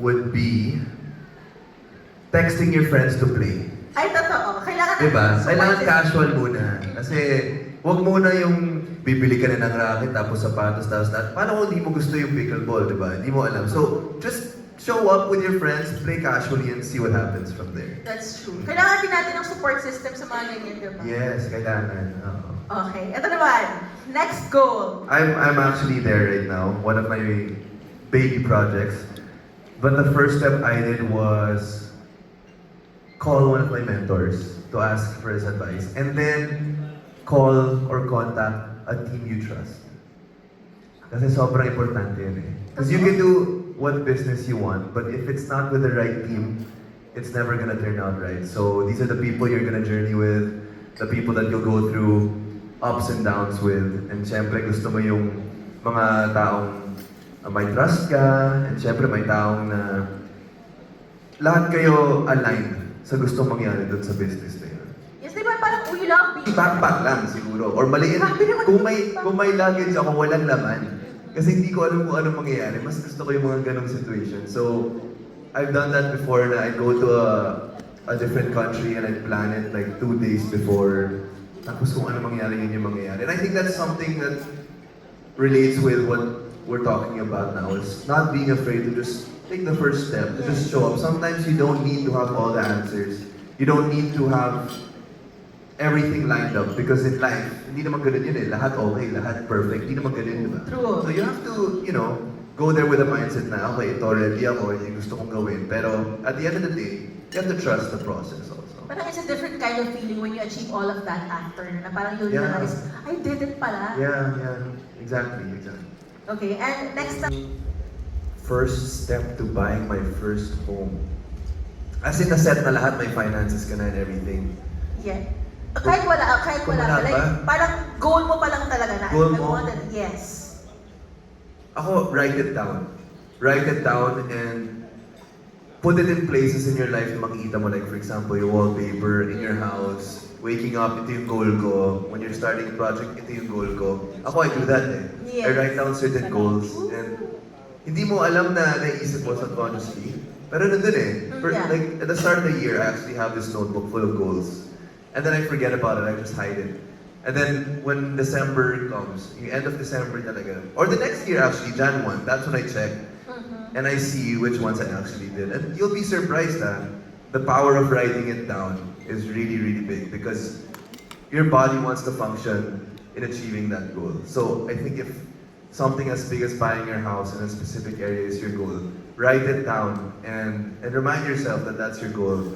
would be texting your friends to play. Ay, totoo. Kailangan Diba? support Kailangan system. casual muna. Kasi, wag muna yung bibili ka na ng racket, tapos sapatos, tapos lahat. Paano kung hindi mo gusto yung pickleball, diba? Hindi mo alam. So, just show up with your friends, play casually, and see what happens from there. That's true. Kailangan din natin ng support system sa mga ganyan, di ba? Yes, kailangan. Oo. Okay. Ito naman. Next goal. I'm actually there right now, one of my baby projects. But the first step I did was call one of my mentors to ask for his advice. And then call or contact a team you trust. Kasi sobrang importante yun eh. Because you can do what business you want, but if it's not with the right team, it's never gonna turn out right. So these are the people you're gonna journey with, the people that you'll go through ups and downs with. And syempre gusto mo yung mga taong may trust ka, and syempre may taong na lahat kayo aligned sa gustong mangyari dun sa business na yun. Yes, di ba? Parang we love being... Backpack lang siguro. Or maliit. Grabe naman Kung may luggage ako, walang laman. Kasi hindi ko alam kung anong mangyayari. Mas gusto ko yung mga ganong situation. So, I've done that before na I go to a different country and I plan it like 2 days before. Tapos kung ano mangyayari, yun yung mangyayari. And I think that's something that relates with what we're talking about now. Is not being afraid to just take the first step, to just show up. Sometimes you don't need to have all the answers. You don't need to have everything lined up because in life, hindi naman ganun yun eh. Lahat okay, lahat perfect. Hindi naman ganun, di ba? True. So you have to, go there with a mindset na, okay, ito ready ako, yung gusto kong gawin. Pero at the end of the day, you have to trust the process also. Parang it's a different kind of feeling when you achieve all of that after. Na parang you'll Yeah. realize, I did it pala. Yeah. Exactly. Okay, and next time. First step to buying my first home. As in, na-set na lahat, may finances ka na and everything. Yeah. Kahit wala Kung wala like, pa? parang goal mo pa lang talaga na. Goal I mo? wanted, yes. Ako, write it down. Write it down and put it in places in your life na makikita mo. Like, for example, your wallpaper in your house. Waking up, ito yung goal ko. When you're starting a project, ito yung goal ko. Ako, I do that eh. Yes. I write down certain goals. And hindi mo alam na naisip mo subconsciously. Pero nandun eh. Yeah. Like, at the start of the year, I actually have this notebook full of goals. And then I forget about it, I just hide it. And then when December comes, yung end of December talaga, or the next year actually, Jan 1, that's when I check. And I see which ones I actually did. And you'll be surprised the power of writing it down is really, really big because your body wants to function in achieving that goal. So I think if something as big as buying your house in a specific area is your goal, write it down and remind yourself that that's your goal.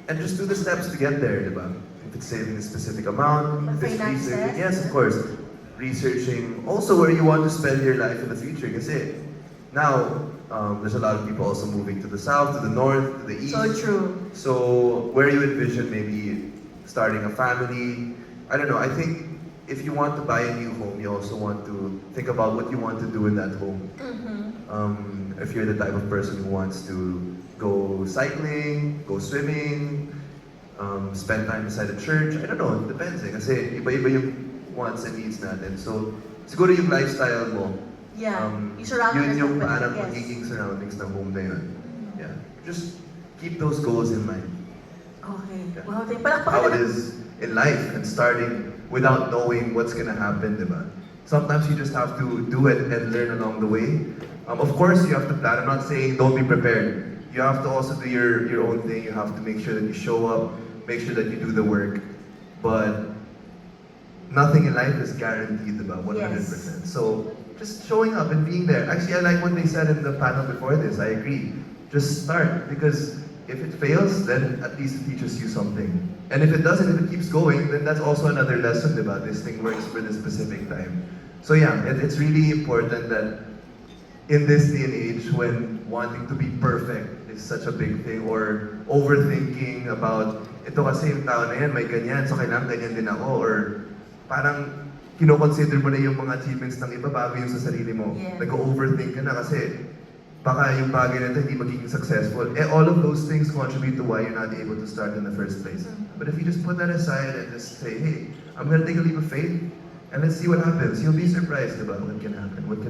And just do the steps to get there, diba? If it's saving a specific amount, if it's Finances, researching, yes, of course. Researching also where you want to spend your life in the future. Kasi now, there's a lot of people also moving to the south, to the north, to the east. So true. So where you envision maybe starting a family, I don't know, I think if you want to buy a new home, you also want to think about what you want to do in that home. If you're the type of person who wants to go cycling, go swimming, spend time beside a church, I don't know, it depends eh. Kasi iba-iba yung wants and needs natin. So siguro yung lifestyle mo, Yeah. You surround yun yourself yung with it, parang yes. magiging surroundings ng home na yun. Yeah. Just keep those goals in mind. Okay. Yeah. Wow, How it is in life and starting without knowing what's gonna happen, diba? Sometimes you just have to do it and learn along the way. Of course, you have to plan. I'm not saying don't be prepared. You have to also do your own thing. You have to make sure that you show up, make sure that you do the work. But nothing in life is guaranteed, diba? 100%. So just showing up and being there. Actually, I like what they said in the panel before this. I agree. Just start because if it fails, then at least it teaches you something. And if it doesn't, if it keeps going, then that's also another lesson about this thing works for this specific time. So yeah, it's really important that in this day and age when wanting to be perfect is such a big thing or overthinking about ito kasi yung tao na yan, may ganyan, so kailangan ganyan din ako or parang kino-consider mo na yung mga achievements ng iba bago yung sa sarili mo. Yeah. Nag-overthink ka na kasi baka yung bagay na ito hindi magiging successful. All of those things contribute to why you're not able to start in the first place. But if you just put that aside and just say, hey, I'm gonna take a leap of faith and let's see what happens. You'll be surprised about what can happen. What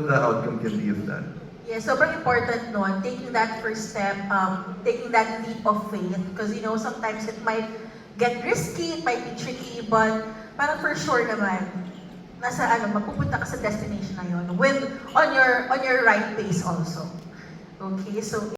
the outcome can be of that. Yeah, sobrang important nun, taking that first step, taking that leap of faith. Because you know, sometimes it might get risky, it might be tricky, but parang for sure naman, nasa mapupunta ka sa destination na yun with on your right pace also. Okay, so